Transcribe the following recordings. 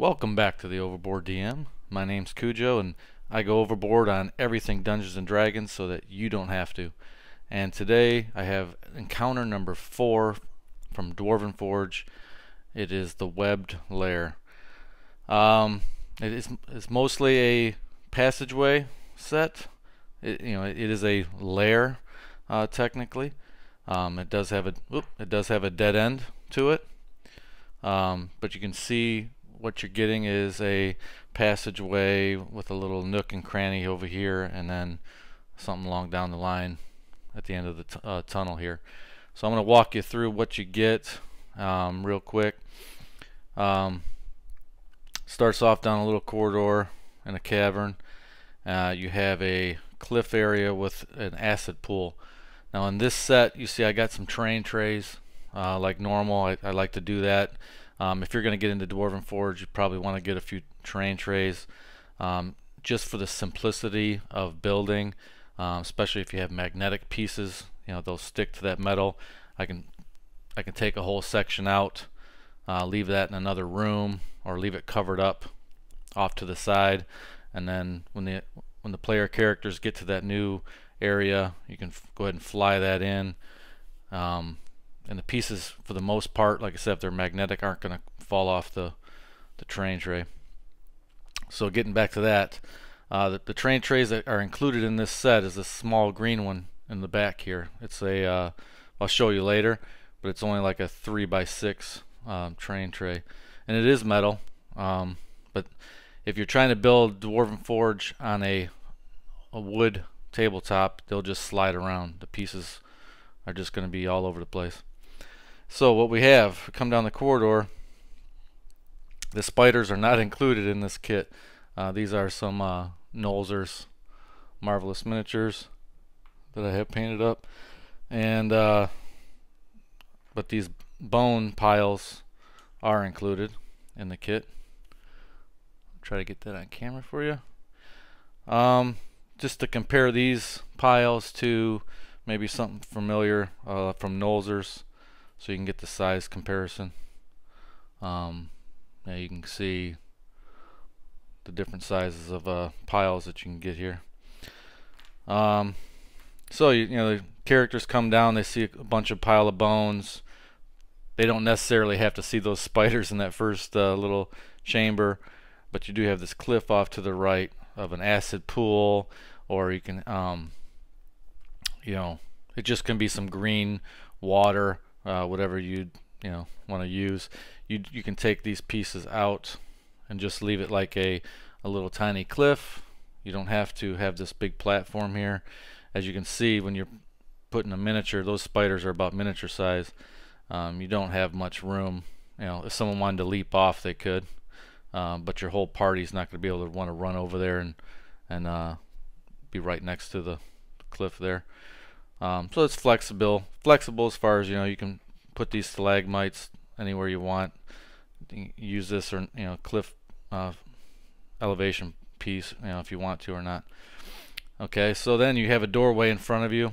Welcome back to the Overboard DM. My name's Cujo and I go overboard on everything Dungeons and Dragons so that you don't have to. And today I have encounter number 4 from Dwarven Forge. It is the Webbed Lair. It's mostly a passageway set. It is a lair technically. It does have a dead end to it. But you can see what you're getting is a passageway with a little nook and cranny over here, and then something along down the line at the end of the tunnel here. So I'm going to walk you through what you get real quick. Starts off down a little corridor in a cavern. You have a cliff area with an acid pool. Now in this set, you see I got some terrain trays like normal. I like to do that. If you're going to get into Dwarven Forge, you probably want to get a few terrain trays just for the simplicity of building, especially if you have magnetic pieces. You know, they'll stick to that metal. I can take a whole section out, leave that in another room, or leave it covered up off to the side, and then when the player characters get to that new area, you can go ahead and fly that in. And the pieces, for the most part, like I said, if they're magnetic, aren't going to fall off the terrain tray. So getting back to that, the terrain trays that are included in this set is this small green one in the back here. It's a, I'll show you later, but it's only like a 3x6 terrain tray. And it is metal, but if you're trying to build Dwarven Forge on a wood tabletop, they'll just slide around. The pieces are just going to be all over the place. So what we have, come down the corridor, the spiders are not included in this kit. These are some Nolzur's Marvelous Miniatures that I have painted up, and but these bone piles are included in the kit. Try to get that on camera for you. Just to compare these piles to maybe something familiar from Nolzur's, so you can get the size comparison. Now you can see the different sizes of piles that you can get here. So you know, the characters come down, they see a bunch of pile of bones. They don't necessarily have to see those spiders in that first little chamber, but you do have this cliff off to the right of an acid pool, or you can you know, it just can be some green water, whatever you want to use. You can take these pieces out and just leave it like a little tiny cliff. You don't have to have this big platform here. As you can see, when you're putting a miniature, those spiders are about miniature size. You don't have much room. You know, if someone wanted to leap off, they could, but your whole party's not going to be able to want to run over there and be right next to the cliff there. So it's flexible as far as, you know, you can put these stalagmites anywhere you want. You can use this, or cliff elevation piece, if you want to or not. Okay, so then you have a doorway in front of you.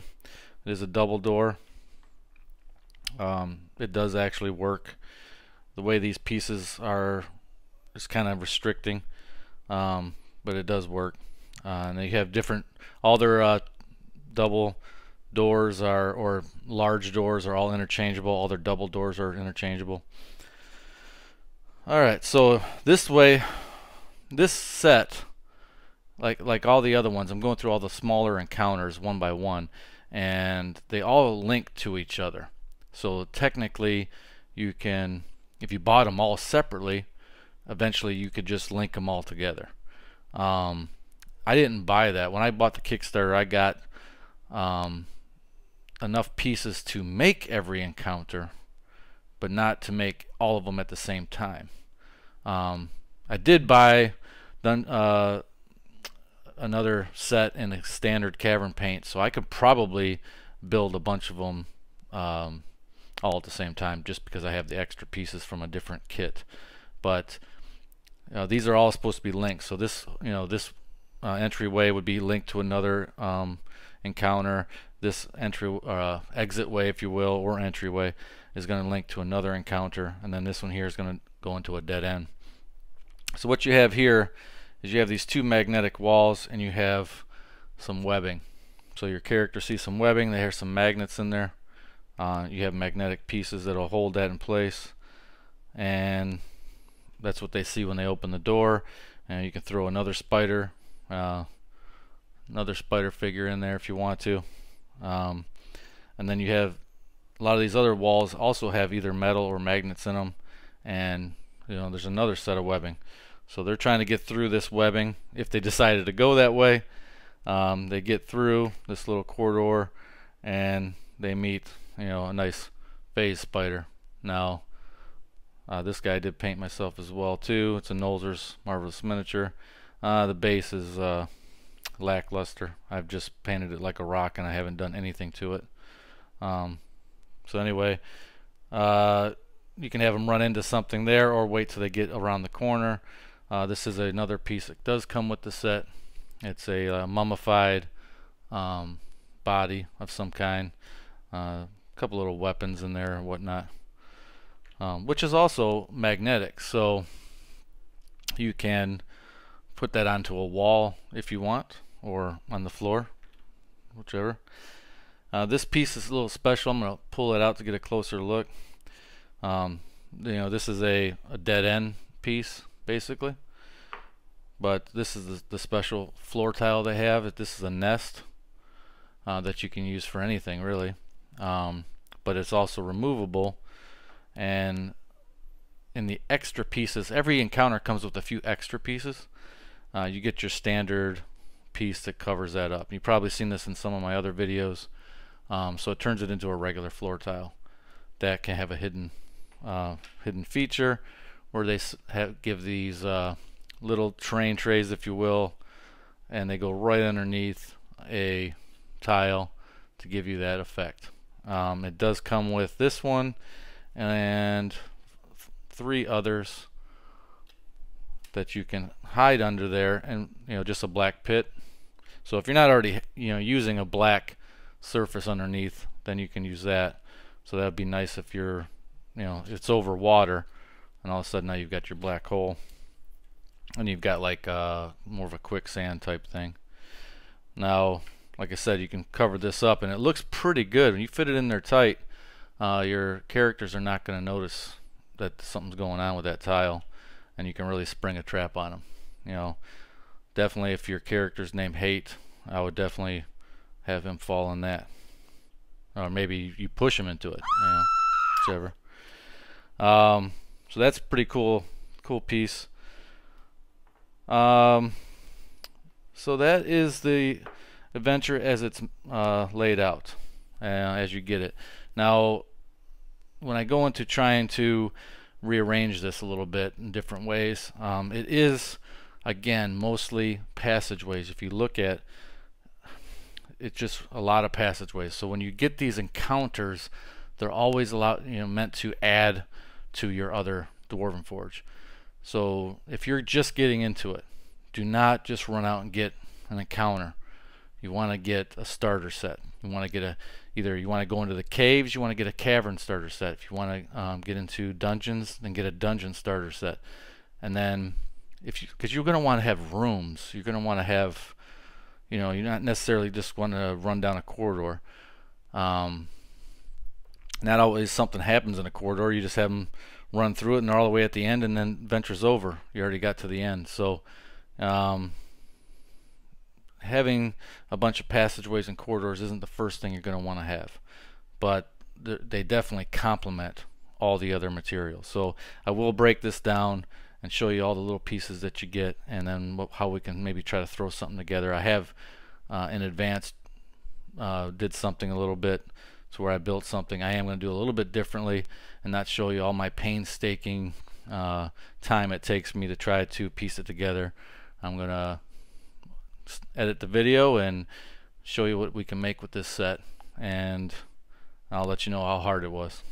It is a double door. It does actually work. The way these pieces are is kind of restricting, but it does work. And you have different, all their double doors are, or large doors are all interchangeable. All their double doors are interchangeable. Alright, so this way, this set, like all the other ones, I'm going through all the smaller encounters one by one, and they all link to each other. So technically, you can, if you bought them all separately, eventually you could just link them all together. I didn't buy that. When I bought the Kickstarter, I got enough pieces to make every encounter, but not to make all of them at the same time. I did buy another set in a standard cavern paint, so I could probably build a bunch of them all at the same time, just because I have the extra pieces from a different kit. But these are all supposed to be linked, so this this entryway would be linked to another encounter. This exit way, if you will, or entryway, is going to link to another encounter, and then this one here is going to go into a dead end. So what you have here is you have these two magnetic walls and you have some webbing. So your character sees some webbing, they have some magnets in there. You have magnetic pieces that'll hold that in place, and that's what they see when they open the door. And you can throw another spider figure in there if you want to. And then you have a lot of these other walls also have either metal or magnets in them, and there's another set of webbing. So they're trying to get through this webbing. If they decided to go that way, they get through this little corridor and they meet a nice phase spider. Now this guy I did paint myself as well too. It's a Nolzur's Marvelous Miniature. The base is lackluster. I've just painted it like a rock and I haven't done anything to it. So anyway, you can have them run into something there or wait till they get around the corner. This is another piece that does come with the set. It's a mummified body of some kind. A couple little weapons in there and whatnot, which is also magnetic, so you can put that onto a wall if you want, or on the floor, whichever. This piece is a little special. I'm going to pull it out to get a closer look. This is a dead end piece basically, but this is the special floor tile they have. This is a nest that you can use for anything really, but it's also removable. And in the extra pieces, every encounter comes with a few extra pieces. You get your standard piece that covers that up. You've probably seen this in some of my other videos. So it turns it into a regular floor tile that can have a hidden feature, where they give these little train trays, if you will, and they go right underneath a tile to give you that effect. It does come with this one and 3 others that you can hide under there, and just a black pit. So if you're not already using a black surface underneath, then you can use that. So that would be nice if you're it's over water and all of a sudden now you've got your black hole and you've got like more of a quicksand type thing. Now like I said, you can cover this up and it looks pretty good. When you fit it in there tight, your characters are not going to notice that something's going on with that tile, and you can really spring a trap on them. Definitely if your character's named Hate, I would definitely have him fall in that, or maybe you push him into it, whichever. So that's a pretty cool piece. So that is the adventure as it's laid out, as you get it. Now when I go into trying to rearrange this a little bit in different ways, it is again mostly passageways. If you look at it's just a lot of passageways. So when you get these encounters, they're always meant to add to your other Dwarven Forge. So if you're just getting into it, do not just run out and get an encounter. You want to get a starter set. You want to get either you want to go into the caves, you want to get a cavern starter set. If you want to get into dungeons, then get a dungeon starter set. And then because you're going to want to have rooms, you're going to want to have, you're not necessarily just want to run down a corridor. Not always something happens in a corridor. You just have them run through it and they're all the way at the end, and then adventure's over. You already got to the end. So having a bunch of passageways and corridors isn't the first thing you're going to want to have, but they definitely complement all the other materials. So I will break this down and show you all the little pieces that you get, and then how we can maybe try to throw something together. I have in advance did something a little bit to where I built something. I am going to do a little bit differently and not show you all my painstaking time it takes me to try to piece it together. I'm going to edit the video and show you what we can make with this set, and I'll let you know how hard it was.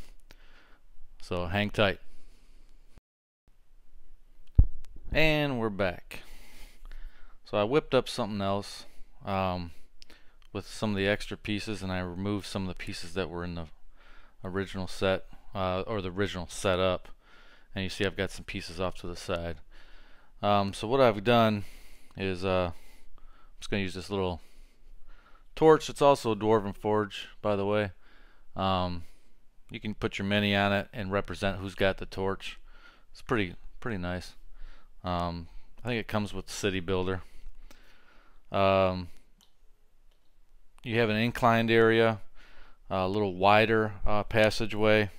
So hang tight. And we're back. So I whipped up something else with some of the extra pieces, and I removed some of the pieces that were in the original set, or the original setup. And you see I've got some pieces off to the side. So what I've done is I'm just going to use this little torch. It's also a Dwarven forge, by the way. You can put your mini on it and represent who's got the torch. It's pretty nice. I think it comes with the city builder. You have an inclined area, a little wider passageway.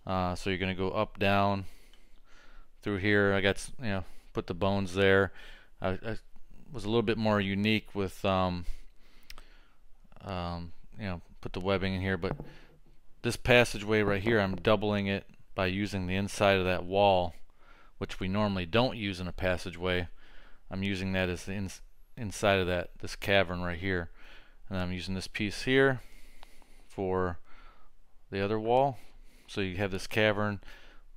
So you're going to go up, down through here. I got, put the bones there. I was a little bit more unique with, put the webbing in here, but this passageway right here, I'm doubling it by using the inside of that wall, which we normally don't use in a passageway. I'm using that as the inside of this cavern right here, and I'm using this piece here for the other wall. So you have this cavern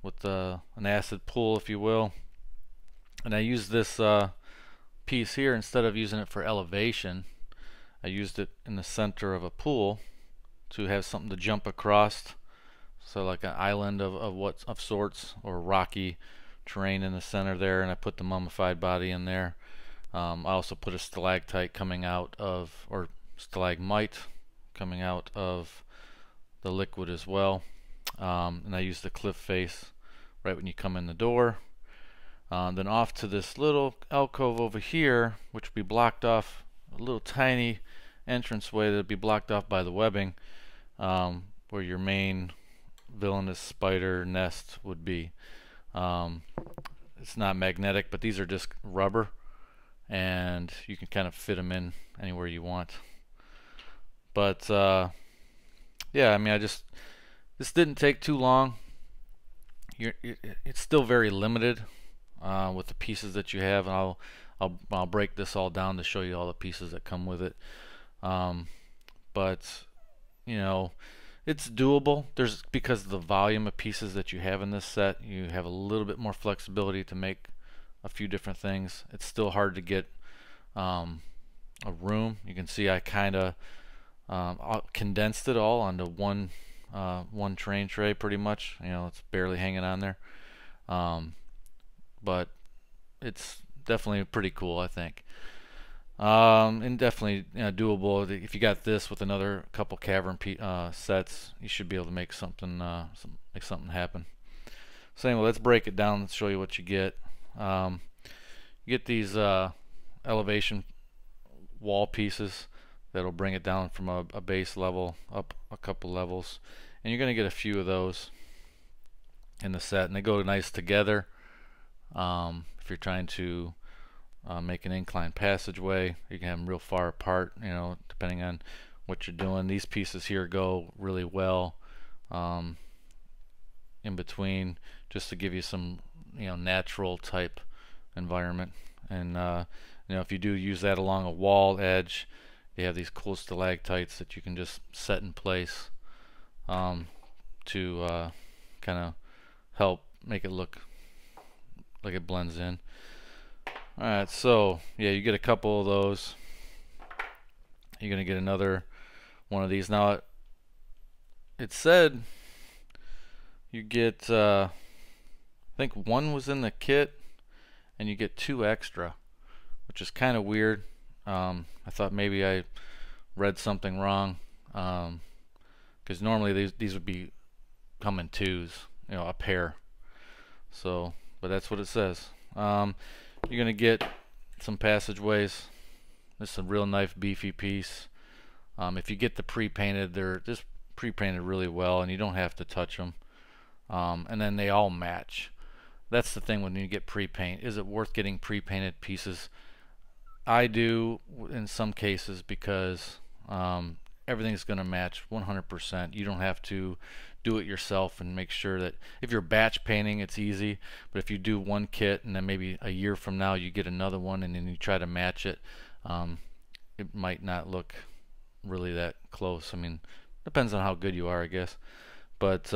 with an acid pool, if you will, and I use this piece here instead of using it for elevation. I used it in the center of a pool to have something to jump across, so like an island of sorts, or rocky terrain in the center there, and I put the mummified body in there. I also put a stalactite coming out of, or stalagmite coming out of the liquid as well. And I used the cliff face right when you come in the door. Then off to this little alcove over here, which will be blocked off, a little tiny entranceway that will be blocked off by the webbing, where your main villainous spider nest would be. It's not magnetic, but these are just rubber, and you can kind of fit them in anywhere you want. But yeah, I mean, this didn't take too long. It's still very limited with the pieces that you have, and I'll break this all down to show you all the pieces that come with it. But it's doable. Because of the volume of pieces that you have in this set, you have a little bit more flexibility to make a few different things. It's still hard to get a room. You can see I kind of condensed it all onto one train tray, pretty much. It's barely hanging on there, but it's definitely pretty cool, I think. And definitely doable. If you got this with another couple cavern sets, you should be able to make something happen. So anyway, let's break it down and show you what you get. You get these elevation wall pieces that'll bring it down from a base level up a couple levels, and you're going to get a few of those in the set, and they go nice together. If you're trying to make an inclined passageway, you can have them real far apart, depending on what you're doing. These pieces here go really well in between, just to give you some natural type environment. And if you do use that along a wall edge, you have these cool stalactites that you can just set in place to kind of help make it look like it blends in. Alright, so yeah, you get a couple of those. You're gonna get another one of these. Now it said you get I think one was in the kit, and you get 2 extra, which is kind of weird. I thought maybe I read something wrong, because normally these would be come in 2s, a pair. So, but that's what it says. You're gonna get some passageways. This is a real nice beefy piece. If you get the pre-painted, they're just pre-painted really well, and you don't have to touch them. And then they all match. That's the thing when you get pre-paint. Is it worth getting pre-painted pieces? I do in some cases, because everything's going to match 100%. You don't have to do it yourself and make sure that if you're batch painting, it's easy. But if you do one kit and then maybe a year from now you get another one and then you try to match it, it might not look really that close. I mean, depends on how good you are, I guess. But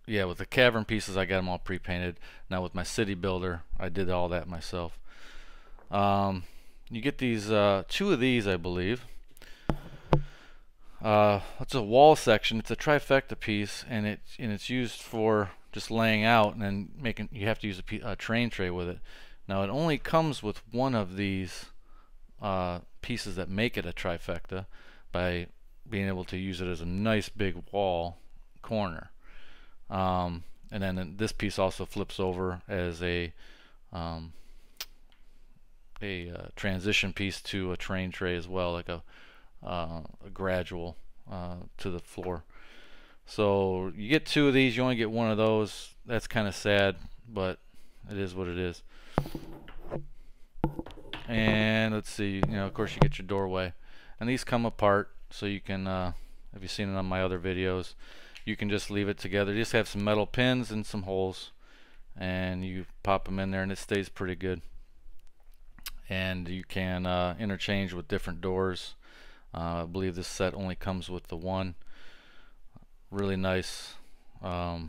yeah, with the cavern pieces, I got them all pre-painted. Now with my city builder, I did all that myself. You get these 2 of these, I believe. It's a wall section. It's a trifecta piece, and it's used for just laying out, and then you have to use a train tray with it. Now it only comes with one of these pieces that make it a trifecta by being able to use it as a nice big wall corner. And then this piece also flips over as a transition piece to a train tray as well, like a gradual to the floor. So you get two of these, you only get one of those. That's kind of sad, but it is what it is. And let's see, of course you get your doorway, and these come apart, so you can, if you've seen it on my other videos, you can just leave it together. You just have some metal pins and some holes, and you pop them in there, and it stays pretty good. And you can interchange with different doors. I believe this set only comes with the one. Really nice. Of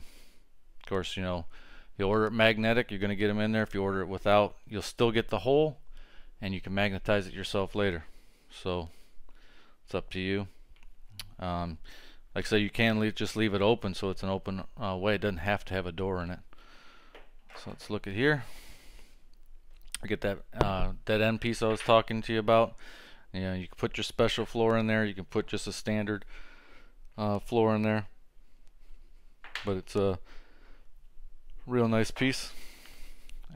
course, you order it magnetic, you're going to get them in there. If you order it without, you'll still get the hole, and you can magnetize it yourself later. So it's up to you. Like I say, you can just leave it open, so it's an open way. It doesn't have to have a door in it. So let's look at here. I get that dead end piece I was talking to you about. You can put your special floor in there. You can put just a standard floor in there. But it's a real nice piece.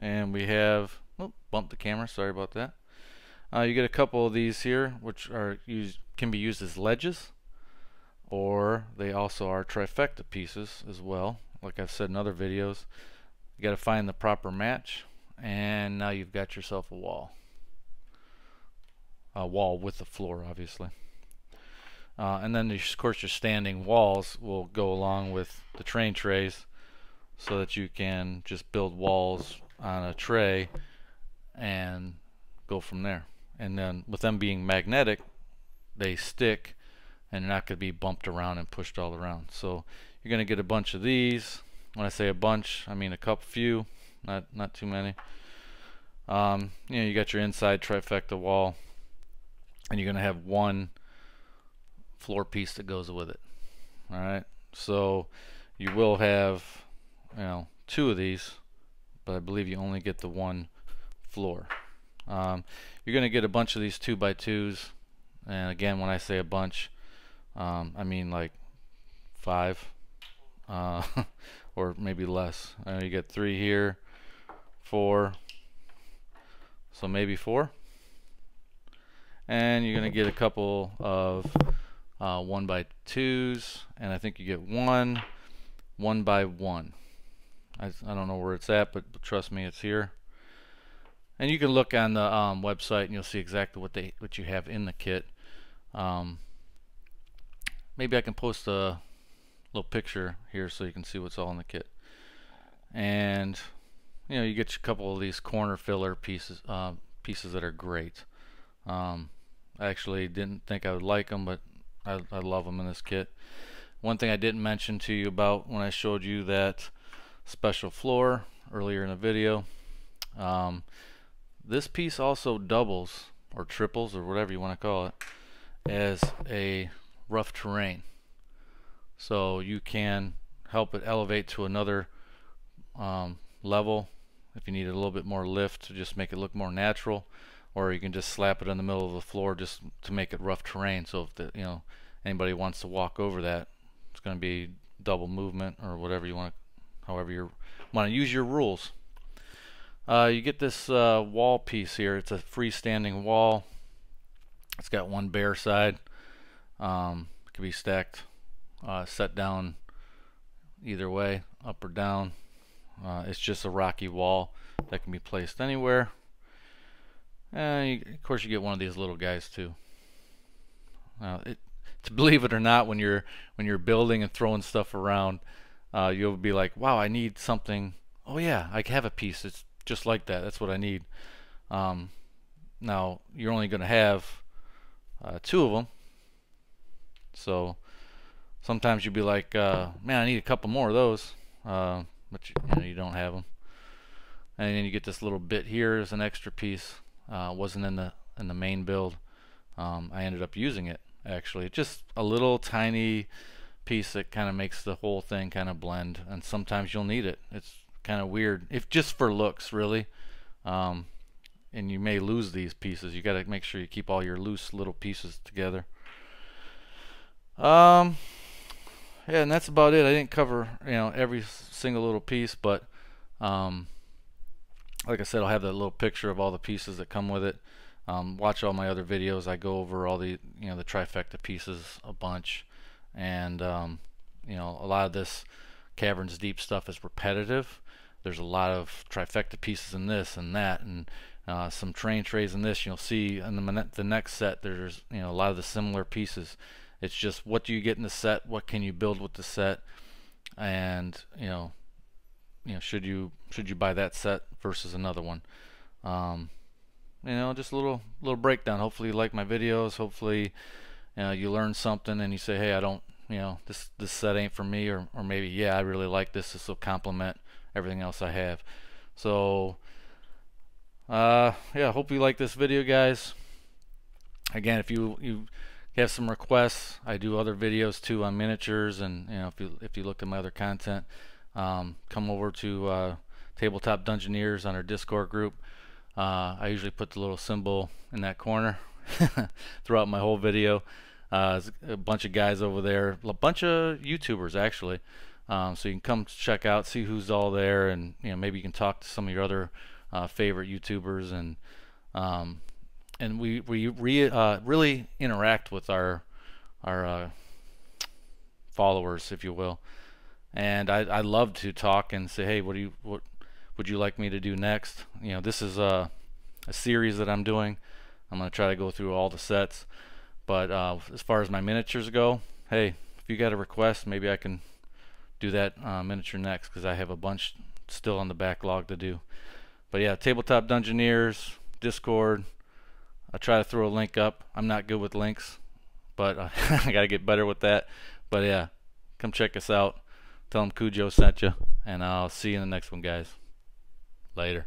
And we have, bumped the camera, sorry about that. You get a couple of these here, which can be used as ledges, or they also are trifecta pieces as well. Like I've said in other videos, you got to find the proper match, and now you've got yourself a wall. A wall with the floor, obviously. And then of course your standing walls will go along with the train trays, so that you can just build walls on a tray and go from there. And then with them being magnetic, they stick and they're not going to be bumped around and pushed all around. So you're going to get a bunch of these. When I say a bunch, I mean a few, not too many. You got your inside trifecta wall, and you're going to have one floor piece that goes with it. Alright, so you will have two of these, but I believe you only get the one floor. You're going to get a bunch of these 2x2s, and again, when I say a bunch, I mean like 5 or maybe less. You get 3 here, 4, so maybe 4, and you're going to get a couple of 1x2s, and I think you get 1 1x1. I don't know where it's at, but trust me, it's here. And you can look on the website, and you'll see exactly what you have in the kit. Maybe I can post a little picture here so you can see what's all in the kit. And you get a couple of these corner filler pieces that are great. I actually didn't think I would like them, but I love them in this kit. One thing I didn't mention to you about when I showed you that special floor earlier in the video, this piece also doubles or triples or whatever you want to call it as a rough terrain. So you can help it elevate to another level if you need a little bit more lift to just make it look more natural, or you can just slap it in the middle of the floor just to make it rough terrain. So if anybody wants to walk over that, it's going to be double movement or whatever you want to, however you want to use your rules. You get this wall piece here. It's a freestanding wall. It's got one bare side. It can be stacked, set down either way, up or down. It's just a rocky wall that can be placed anywhere. And of course you get one of these little guys too. To believe it or not, when you're building and throwing stuff around, you'll be like, wow, I need something. Oh yeah, I have a piece. It's just like that. That's what I need. Now you're only going to have 2 of them, so sometimes you'll be like, man, I need a couple more of those, but you don't have them. And then you get this little bit here as an extra piece. Wasn't in the main build. I ended up using it actually. Just a little tiny piece that kind of makes the whole thing kind of blend, and sometimes you'll need it. It's kind of weird, if just for looks, really. And you may lose these pieces. You got to make sure you keep all your loose little pieces together. Yeah, and that's about it. I didn't cover, every single little piece, but like I said, I'll have that little picture of all the pieces that come with it. Watch all my other videos. I go over all the the trifecta pieces a bunch, and a lot of this Caverns Deep stuff is repetitive. There's a lot of trifecta pieces in this and that, and some train trays in this. You'll see in the next set there's a lot of the similar pieces. It's just, what do you get in the set? What can you build with the set? And should you buy that set versus another one? Just a little breakdown. Hopefully you like my videos. Hopefully you learn something and you say, hey, I don't, this set ain't for me, or maybe, yeah, I really like this. This will complement everything else I have. So yeah, hope you like this video, guys. Again, if you have some requests, I do other videos too on miniatures, and if you look at my other content, come over to Tabletop Dungeoneers on our Discord group. I usually put the little symbol in that corner throughout my whole video. There's a bunch of guys over there, a bunch of YouTubers actually, so you can come check out, see who's all there, and maybe you can talk to some of your other favorite YouTubers, and we really interact with our followers, if you will. And I love to talk and say, hey, what would you like me to do next? This is a series that I'm doing. I'm going to try to go through all the sets. But as far as my miniatures go, hey, if you got a request, maybe I can do that miniature next, because I have a bunch still on the backlog to do. But yeah, Tabletop Dungeoneers, Discord. I try to throw a link up. I'm not good with links, but I got to get better with that. But yeah, come check us out. Tell them Cujo sent you, and I'll see you in the next one, guys. Later.